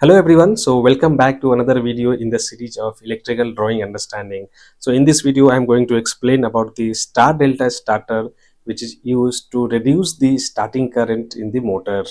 Hello everyone, so welcome back to another video in the series of electrical drawing understanding. So in this video I am going to explain about the star delta starter, which is used to reduce the starting current in the motor.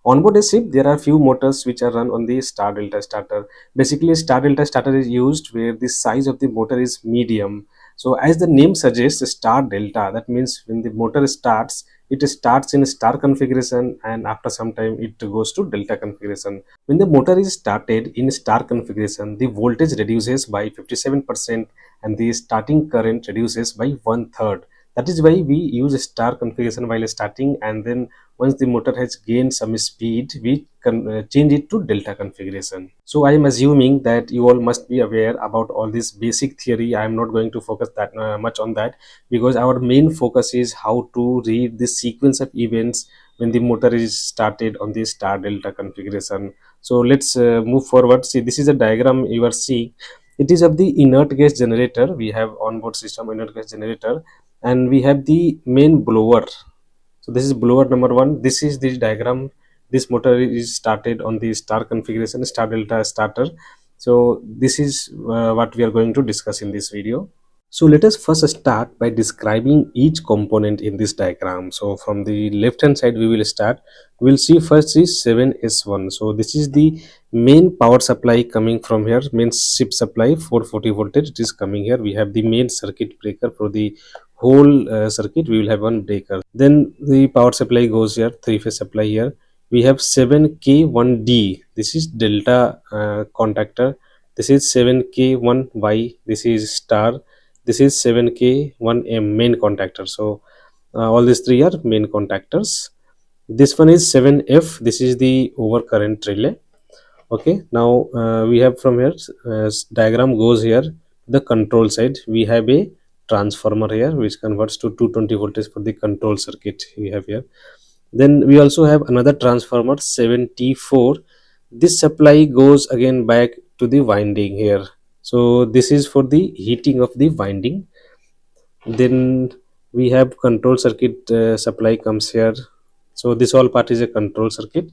On board a ship there are few motors which are run on the star delta starter. Basically star delta starter is used where the size of the motor is medium. So as the name suggests, star delta, that means when the motor starts, it starts in star configuration and after some time it goes to delta configuration. When the motor is started in star configuration, the voltage reduces by 57% and the starting current reduces by 1/3. That is why we use star configuration while starting, and then once the motor has gained some speed, we can change it to delta configuration. So I am assuming that you all must be aware about all this basic theory. I am not going to focus that much on that, because our main focus is how to read the sequence of events when the motor is started on the star delta configuration. So let's move forward. See, this is a diagram you are seeing. It is of the inert gas generator. We have onboard system inert gas generator, and we have the main blower. So this is blower number one. This is the diagram. This motor is started on the star configuration, star delta starter. So this is what we are going to discuss in this video. So let us first start by describing each component in this diagram. So from the left hand side we will start. We will see first is 7S1. So this is the main power supply coming from here, main ship supply 440 voltage. It is coming here. We have the main circuit breaker for the whole circuit. We will have one breaker. Then the power supply goes here, three-phase supply here. We have 7K1D. This is delta contactor. This is 7K1Y. This is star. This is 7K1M main contactor. So all these three are main contactors. This one is 7F. This is the overcurrent relay. Okay, now we have from here diagram goes here, the control side. We have a transformer here which converts to 220 voltage for the control circuit we have here. Then we also have another transformer 74. This supply goes again back to the winding here. So this is for the heating of the winding. Then we have control circuit supply comes here. So this all part is a control circuit.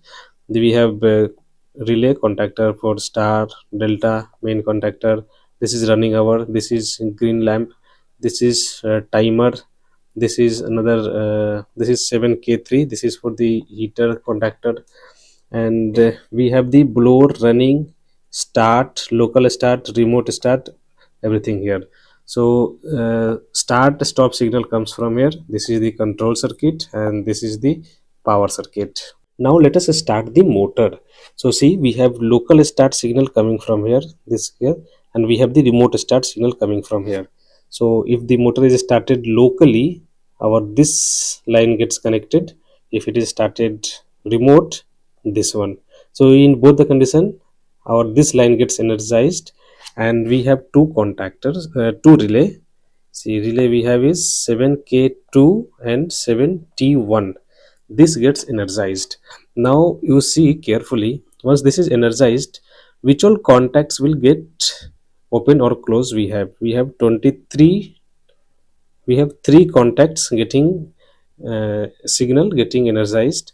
We have relay contactor for star delta main contactor. This is running hour. This is green lamp. This is timer. This is another this is 7K3. This is for the heater contactor. And we have the blower running, start, local start, remote start, everything here. So start stop signal comes from here. This is the control circuit and this is the power circuit. Now let us start the motor. So see, we have local start signal coming from here, this here, and we have the remote start signal coming from here. So if the motor is started locally, our this line gets connected. If it is started remote, this one. So in both the condition, our this line gets energized, and we have two contactors, two relay. See, relay we have is 7K2 and 7T1. This gets energized. Now you see carefully, once this is energized, which all contacts will get open or close. We have 23, we have three contacts getting signal getting energized.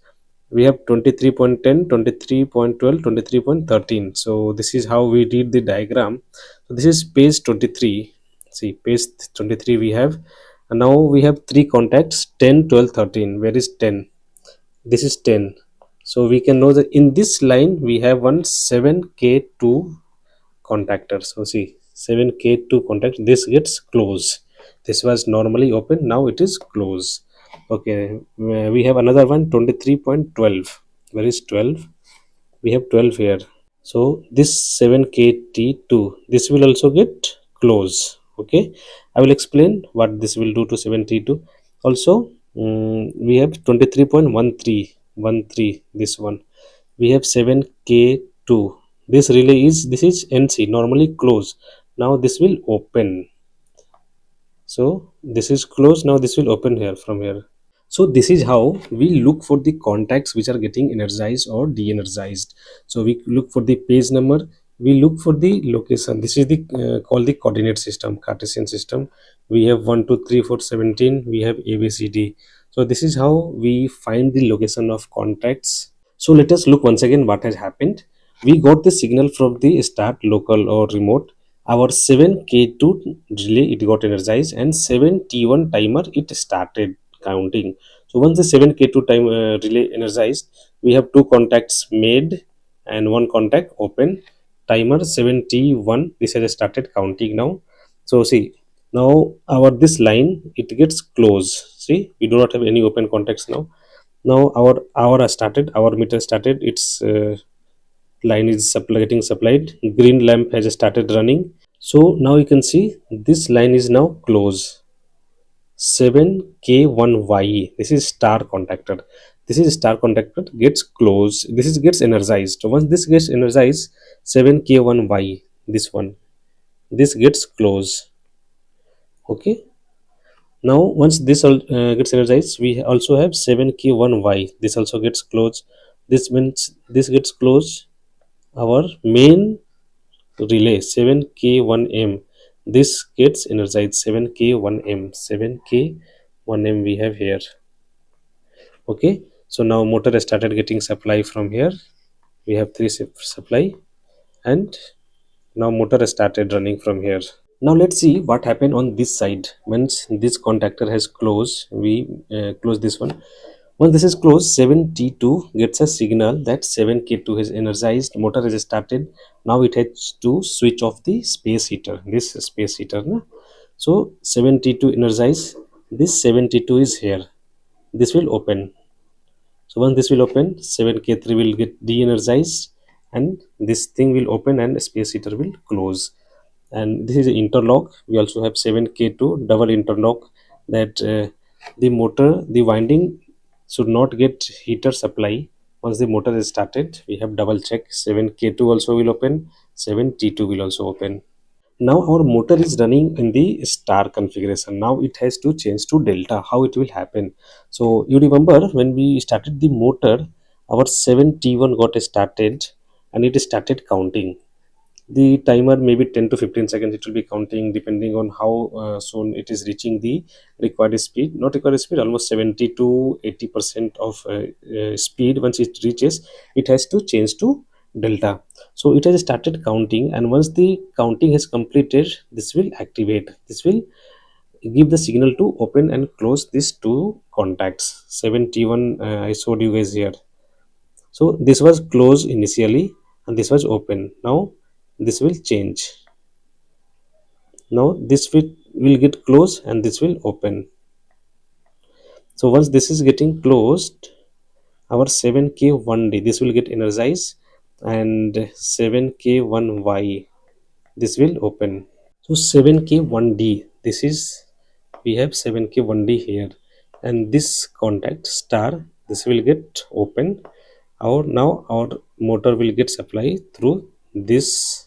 We have 23.10, 23.12, 23.13. So this is how we read the diagram. So this is page 23. See, page 23 we have, and now we have three contacts, 10, 12, 13. Where is 10? This is 10. So we can know that in this line we have one 7K2 contactor. So see, 7K2 contact, this gets closed. This was normally open, now it is closed. Okay, we have another one 23.12. Where is 12? We have 12 here. So this 7KT2, this will also get close. Okay, I will explain what this will do to 7T2. Also we have 23.13, this one. We have 7K2. This relay is, this is NC, normally close. Now this will open. So this is closed, now this will open here from here. So this is how we look for the contacts which are getting energized or de-energized. So we look for the page number, we look for the location. This is the called the coordinate system, Cartesian system. We have 1 2 3 4 17. We have ABCD. So this is how we find the location of contacts. So let us look once again what has happened. we got the signal from the start local or remote. Our 7K2 relay it got energized, and 7T1 timer it started counting. So once the 7K2 time relay energized, we have two contacts made and one contact open. Timer 7T1 this has started counting now. So see, now our this line it gets closed. See, we do not have any open contacts now. Now our started, our meter started its line is getting supplied. Green lamp has started running. So now you can see this line is now closed. 7K1Y, this is star contactor. This is star contactor gets closed, this is gets energized. So once this gets energized, 7K1Y, this one, this gets closed. Okay, now once this gets energized, we also have 7K1Y, this also gets closed. This means this gets closed. Our main relay 7K1M, this gets energized. 7K1M, 7K1M we have here. Okay, so now motor has started getting supply from here. We have three supply, and now motor has started running from here. Now let's see what happened on this side. Once this contactor has closed, we close this one. Once this is closed, 7T2 gets a signal that 7K2 has energized, motor has started. Now it has to switch off the space heater, this space heater. Na? So 7T2 energize, this 7T2 is here. This will open. So once this will open, 7K3 will get de-energized, and this thing will open and space heater will close. And this is an interlock. We also have 7K2 double interlock, that the motor, the winding should not get heater supply. Once the motor is started, we have double check. 7K2 also will open, 7T2 will also open. Now our motor is running in the star configuration. Now it has to change to delta. How it will happen? So you remember when we started the motor, our 7T1 got started and it started counting. The timer maybe 10 to 15 seconds it will be counting, depending on how soon it is reaching the required speed. Not required speed, almost 70 to 80% of speed. Once it reaches, it has to change to delta. So it has started counting, and once the counting has completed, this will activate, this will give the signal to open and close these two contacts. 7T1 I showed you guys here. So this was closed initially and this was open. Now this will change. Now this will get closed and this will open. So once this is getting closed, our 7K1D this will get energized, and 7K1Y this will open. So 7K1D, this is, we have 7K1D here, and this contact star this will get open. Now our motor will get supply through this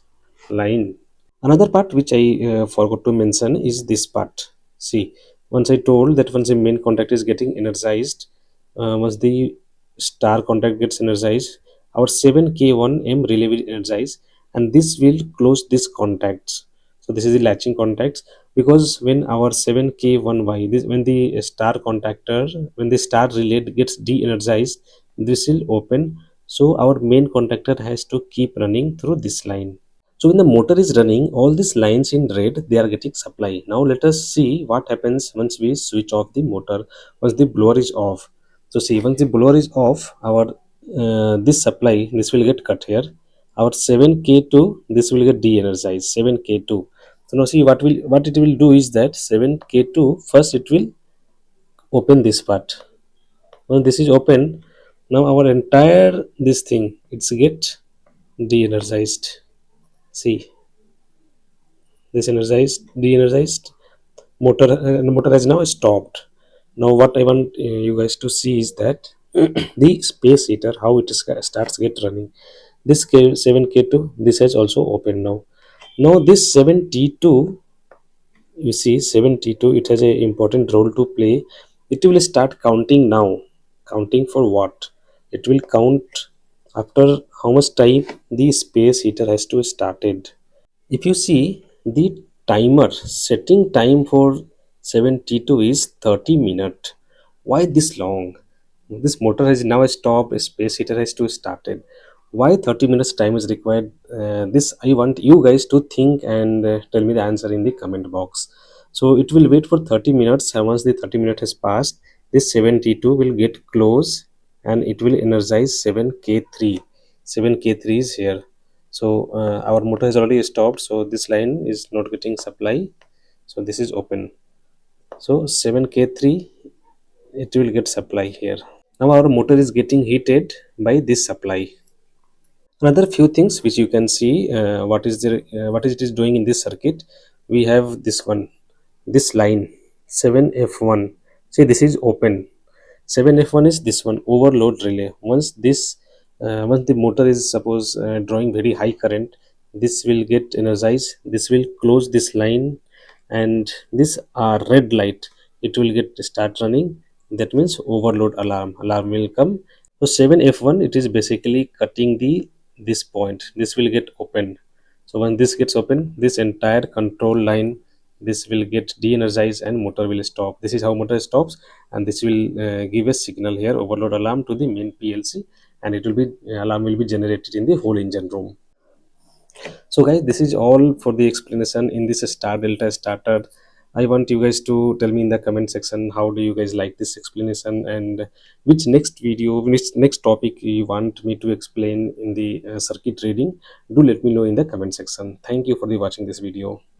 line. Another part which I forgot to mention is this part. See, once I told that once the main contact is getting energized, once the star contact gets energized, our 7K1M relay will energize, and this will close this contacts. So this is the latching contacts, because when our 7K1Y, this when the star contactor, when the star relay gets de-energized, this will open. So our main contactor has to keep running through this line. So when the motor is running, all these lines in red, they are getting supply. Now let us see what happens once we switch off the motor, once the blower is off. So see, once the blower is off, our this supply, this will get cut here. Our 7K2, this will get de-energized, 7K2. So now see what it will do is that 7K2, first it will open this part. When this is open, now our entire this thing, it's get de-energized. See, this energized de-energized motor has now stopped. Now what I want you guys to see is that the space heater, how it starts get running. This 7K2 this has also opened now. Now this 7T2, you see 7T2, it has a important role to play. It will start counting now. Counting for what? It will count after how much time the space heater has to started. If you see the timer, setting time for 7T2 is 30 minutes. Why this long? This motor has now stopped, space heater has to started. Why 30 minutes time is required? This I want you guys to think and tell me the answer in the comment box. So it will wait for 30 minutes, and once the 30 minutes has passed, this 7T2 will get close and it will energize 7K3. 7K3 is here. So our motor has already stopped, so this line is not getting supply, so this is open. So 7K3, it will get supply here. Now our motor is getting heated by this supply. Another few things which you can see, what is it is doing in this circuit. We have this one, this line 7F1. See, this is open. 7F1 is this one, overload relay. Once the motor is suppose drawing very high current, this will get energized, this will close this line, and this red light, it will get start running. That means overload alarm will come. So 7F1, it is basically cutting the this point, this will get open. So when this gets open, this entire control line, this will get de-energized and motor will stop. This is how motor stops, and this will give a signal here, overload alarm, to the main PLC, and it will be alarm will be generated in the whole engine room. So guys, this is all for the explanation in this star delta starter. I want you guys to tell me in the comment section how do you guys like this explanation, and which next video, which next topic you want me to explain in the circuit reading. Do let me know in the comment section. Thank you for the watching this video.